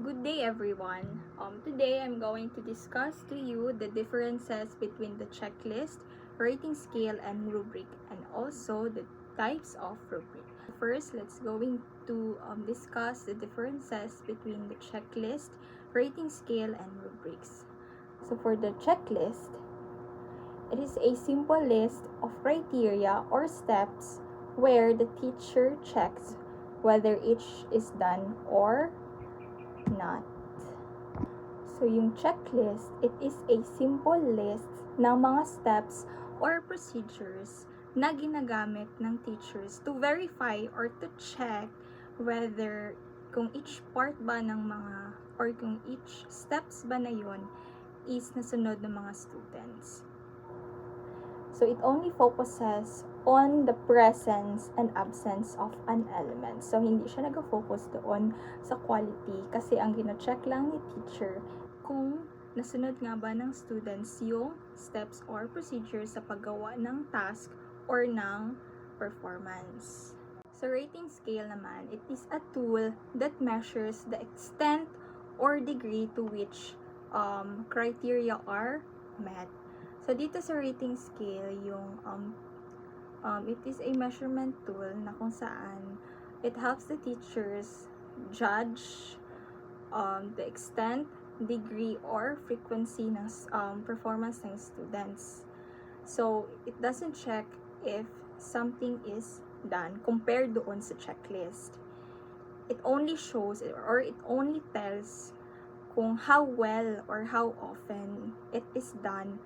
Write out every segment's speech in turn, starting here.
Good day everyone. Today I'm going to discuss to you the differences between the checklist, rating scale, and rubric, and also the types of rubric. First, let's going to discuss the differences between the checklist, rating scale, and rubrics. So for the checklist, it is a simple list of criteria or steps where the teacher checks whether each is done or not. So, yung checklist, it is a simple list ng mga steps or procedures na ginagamit ng teachers to verify or to check whether kung each part ba ng mga or kung each steps ba na yun is nasunod ng mga students. So, it only focuses on the presence and absence of an element. So, hindi siya nag-focus doon sa quality kasi ang gina-check lang ni teacher kung nasunod nga ba ng students yung steps or procedures sa paggawa ng task or ng performance. So, rating scale naman, it is a tool that measures the extent or degree to which criteria are met. So, dito sa rating scale, yung it is a measurement tool na kung saan it helps the teachers judge the extent, degree, or frequency ng performance ng students. So, it doesn't check if something is done compared doon sa checklist. It only shows or it only tells kung how well or how often it is done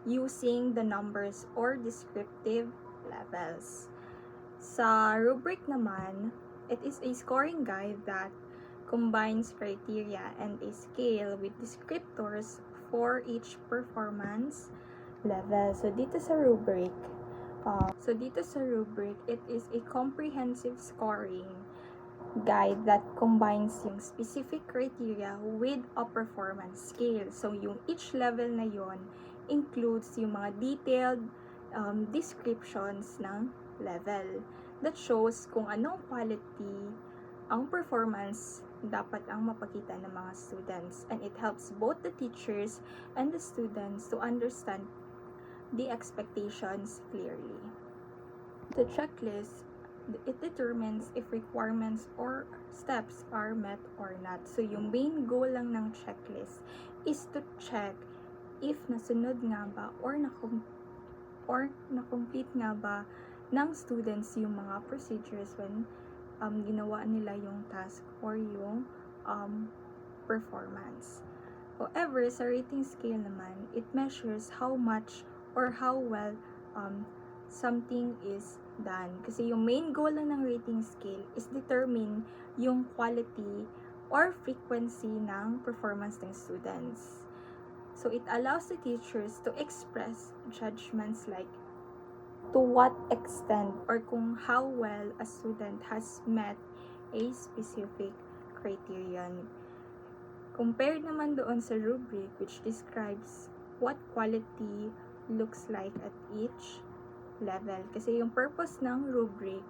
using the numbers or descriptive levels. Sa rubric naman, it is a scoring guide that combines criteria and a scale with descriptors for each performance level. So dito sa rubric, it is a comprehensive scoring guide that combines yung specific criteria with a performance scale. So yung each level na yon includes yung mga detailed descriptions ng level that shows kung anong quality ang performance dapat ang mapakita ng mga students, and it helps both the teachers and the students to understand the expectations clearly. The checklist, it determines if requirements or steps are met or not. So yung main goal lang ng checklist is to check if nasunod nga ba or na-complete nga ba ng students yung mga procedures when ginawa nila yung task or yung performance. However, sa rating scale naman, it measures how much or how well something is done. Kasi yung main goal lang ng rating scale is determine yung quality or frequency ng performance ng students. So, it allows the teachers to express judgments like to what extent or kung how well a student has met a specific criterion. Compared naman doon sa rubric, which describes what quality looks like at each level. Kasi yung purpose ng rubric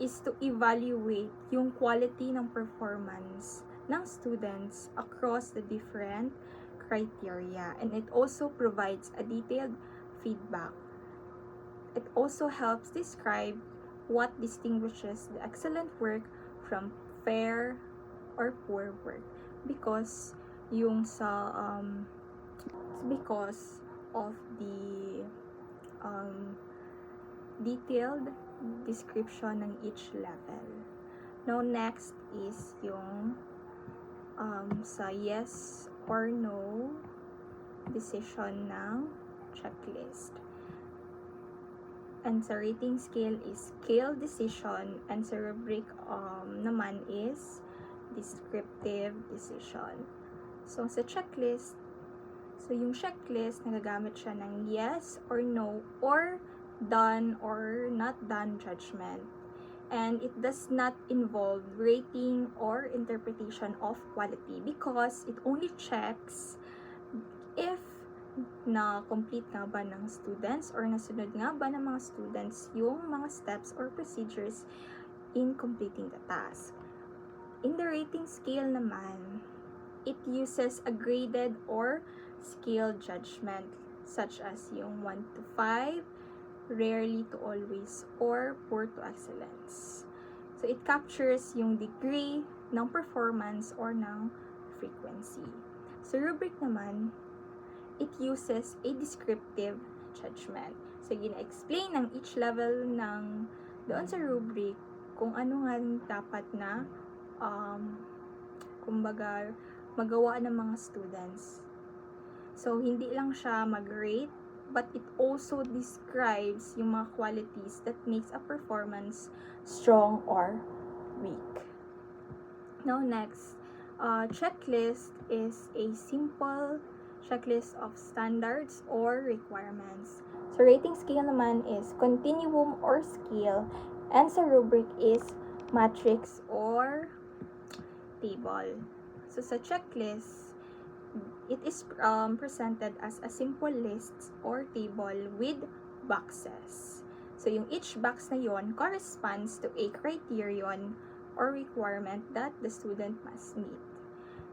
is to evaluate yung quality ng performance ng students across the different criteria, and it also provides a detailed feedback. It also helps describe what distinguishes the excellent work from fair or poor work because of the detailed description ng each level. Now next is yung sa yes or no decision ng checklist. And sa rating scale is scale decision, and sa rubric naman is descriptive decision. So sa checklist, yung checklist nagagamit siya ng yes or no or done or not done judgment. And it does not involve rating or interpretation of quality because it only checks if na-complete nga ba ng students or nasunod nga ba ng mga students yung mga steps or procedures in completing the task. In the rating scale naman, it uses a graded or scale judgment such as yung 1 to 5, rarely to always, or poor to excellence. So, it captures yung degree ng performance or ng frequency. So, rubric naman, it uses a descriptive judgment. So, gina-explain ng each level ng doon sa rubric kung ano nga dapat na kumbaga magawa ng mga students. So, hindi lang siya mag-rate, but it also describes yung mga qualities that makes a performance strong or weak. Now, next, checklist is a simple checklist of standards or requirements. So, rating scale naman is continuum or scale, and sa rubric is matrix or table. So, sa checklist, it is presented as a simple list or table with boxes. So, yung each box na yon corresponds to a criterion or requirement that the student must meet.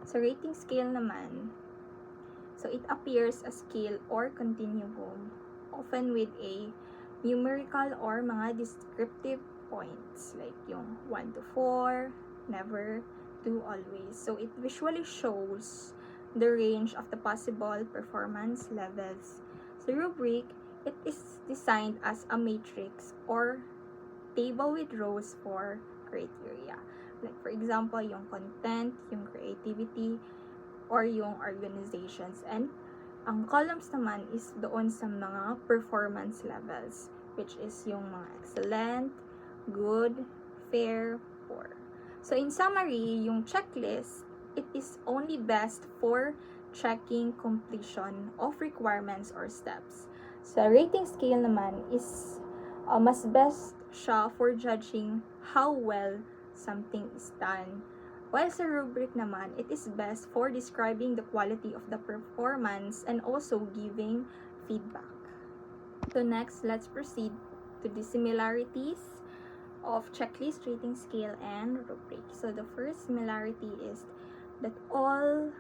So, rating scale naman, so it appears as scale or continuum, often with a numerical or mga descriptive points, like yung 1 to 4, never, to always. So, it visually shows the range of the possible performance levels. So, rubric, it is designed as a matrix or table with rows for criteria. Like, for example, yung content, yung creativity, or yung organizations. And ang columns naman is doon sa mga performance levels, which is yung mga excellent, good, fair, poor. So, in summary, yung checklist, it is only best for checking completion of requirements or steps. So, rating scale naman is mas best siya for judging how well something is done. While sa rubric naman, it is best for describing the quality of the performance and also giving feedback. So next, let's proceed to the similarities of checklist, rating scale, and rubric. So the first similarity is that all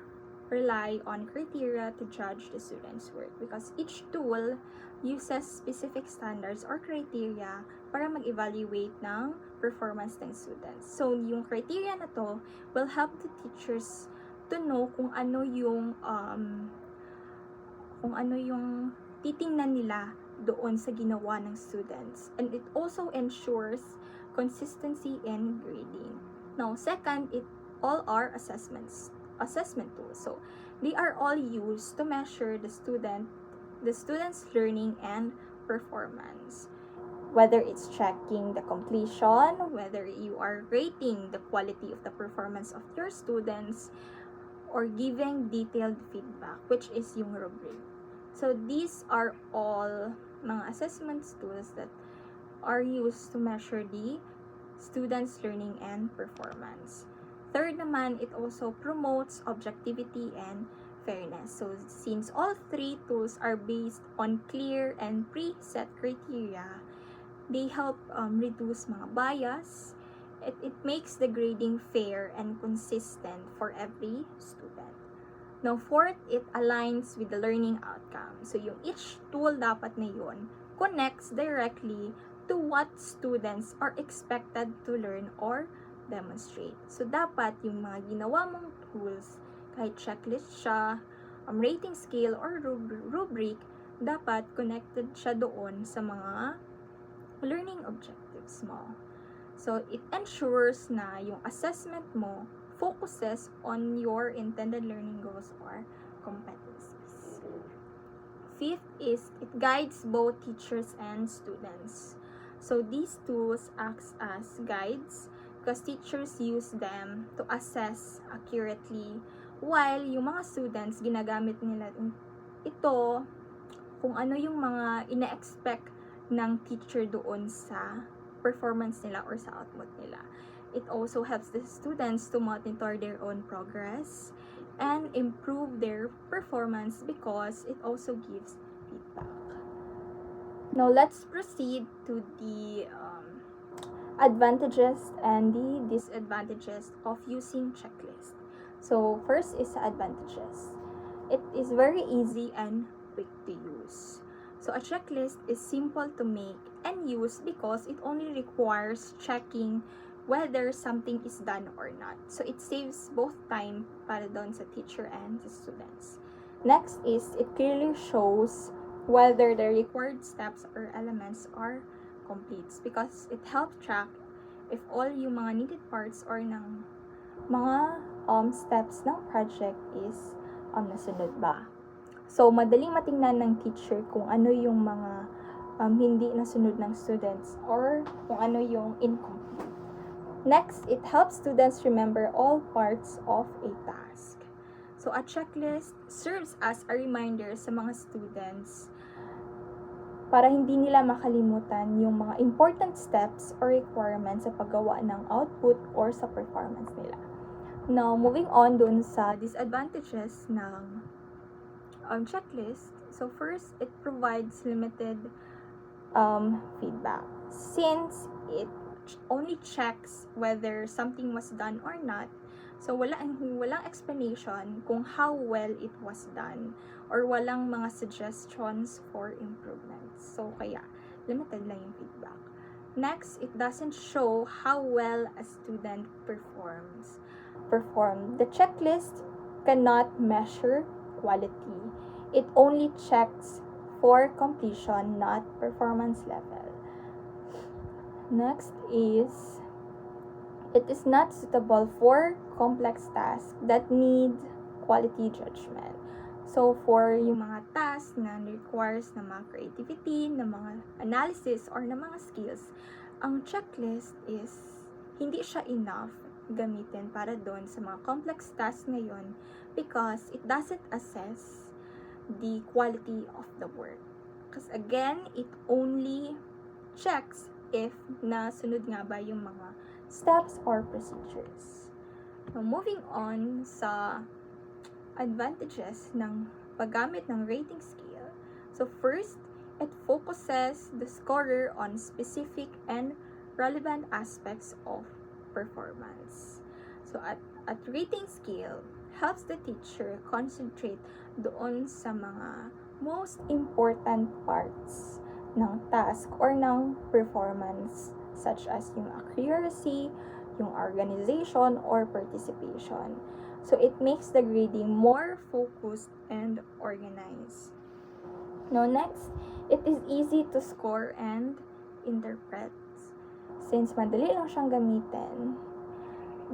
rely on criteria to judge the student's work because each tool uses specific standards or criteria para mag-evaluate ng performance ng students. So, yung criteria na to will help the teachers to know kung ano yung titingnan nila doon sa ginawa ng students. And it also ensures consistency in grading. Now, second, all are assessment tools. So, they are all used to measure the student's learning and performance. Whether it's checking the completion, whether you are rating the quality of the performance of your students, or giving detailed feedback, which is yung rubric. So, these are all mga assessment tools that are used to measure the student's learning and performance. Third naman, it also promotes objectivity and fairness. So, since all three tools are based on clear and preset criteria, they help reduce mga bias. It makes the grading fair and consistent for every student. Now, fourth, it aligns with the learning outcome. So, yung each tool dapat na yun connects directly to what students are expected to learn or demonstrate. So, dapat yung mga ginawa mong tools, kahit checklist siya, rating scale, or rubric, dapat connected siya doon sa mga learning objectives mo. So, it ensures na yung assessment mo focuses on your intended learning goals or competencies. Fifth is, it guides both teachers and students. So, these tools act as guides because teachers use them to assess accurately while yung mga students, ginagamit nila ito kung ano yung mga ina-expect ng teacher doon sa performance nila or sa output nila. It also helps the students to monitor their own progress and improve their performance because it also gives feedback. Now, let's proceed to the advantages and the disadvantages of using checklist. So first is advantages. It is very easy and quick to use. So a checklist is simple to make and use because it only requires checking whether something is done or not. So it saves both time para doon sa teacher and sa students. Next is it clearly shows whether the required steps or elements are complete because it helps track if all yung mga needed parts or ng mga steps ng project is nasunod ba. So, madaling matingnan ng teacher kung ano yung mga hindi nasunod ng students or kung ano yung incomplete. Next, it helps students remember all parts of a task. So, a checklist serves as a reminder sa mga students para hindi nila makalimutan yung mga important steps or requirements sa paggawa ng output or sa performance nila. Now, moving on dun sa disadvantages ng checklist. So, first, it provides limited feedback. Since it only checks whether something was done or not, so walang explanation kung how well it was done or walang mga suggestions for improvements. So, kaya, limited lang yung feedback. Next, it doesn't show how well a student performed. The checklist cannot measure quality. It only checks for completion, not performance level. Next is, it is not suitable for complex tasks that need quality judgment. So, for yung mga tasks na requires ng mga creativity, ng mga analysis, or ng mga skills, ang checklist is hindi siya enough gamitin para doon sa mga complex tasks ngayon because it doesn't assess the quality of the work. Because again, it only checks if nasunod nga ba yung mga steps or procedures. Now, moving on sa advantages ng paggamit ng rating scale. So first, it focuses the scorer on specific and relevant aspects of performance. So at rating scale helps the teacher concentrate doon sa mga most important parts ng task or ng performance such as yung accuracy, yung organization, or participation. So it makes the grading more focused and organized. Now next, it is easy to score and interpret. Since madali lang siyang gamitin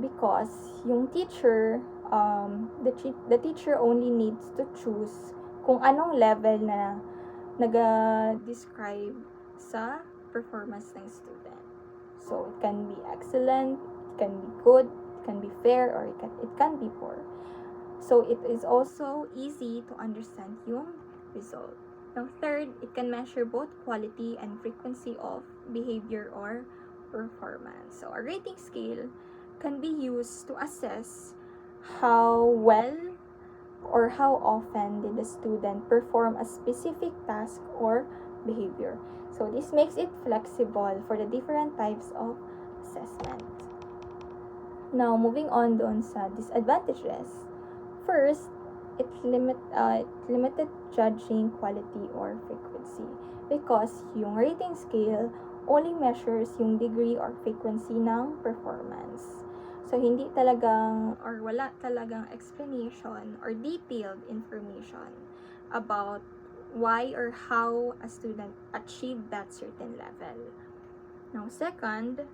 because yung teacher, the teacher only needs to choose kung anong level na nag-describe sa performance ng student. So, it can be excellent, it can be good, it can be fair, or it can be poor. So, it is also easy to understand yung result. Now, third, it can measure both quality and frequency of behavior or performance. So, a rating scale can be used to assess how well or how often did the student perform a specific task or behavior. So, this makes it flexible for the different types of assessment. Now, moving on doon sa disadvantages. First, it limited judging quality or frequency because yung rating scale only measures yung degree or frequency ng performance. So, hindi talagang or wala talagang explanation or detailed information about why or how a student achieved that certain level. Now, second,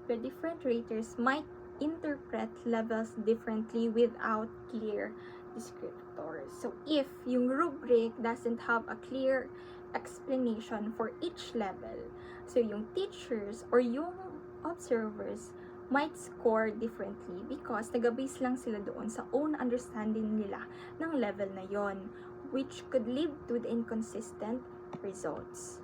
the different raters might interpret levels differently without clear descriptors. So, if yung rubric doesn't have a clear explanation for each level, so yung teachers or yung observers might score differently because nag-base lang sila doon sa own understanding nila ng level na yon, which could lead to the inconsistent results.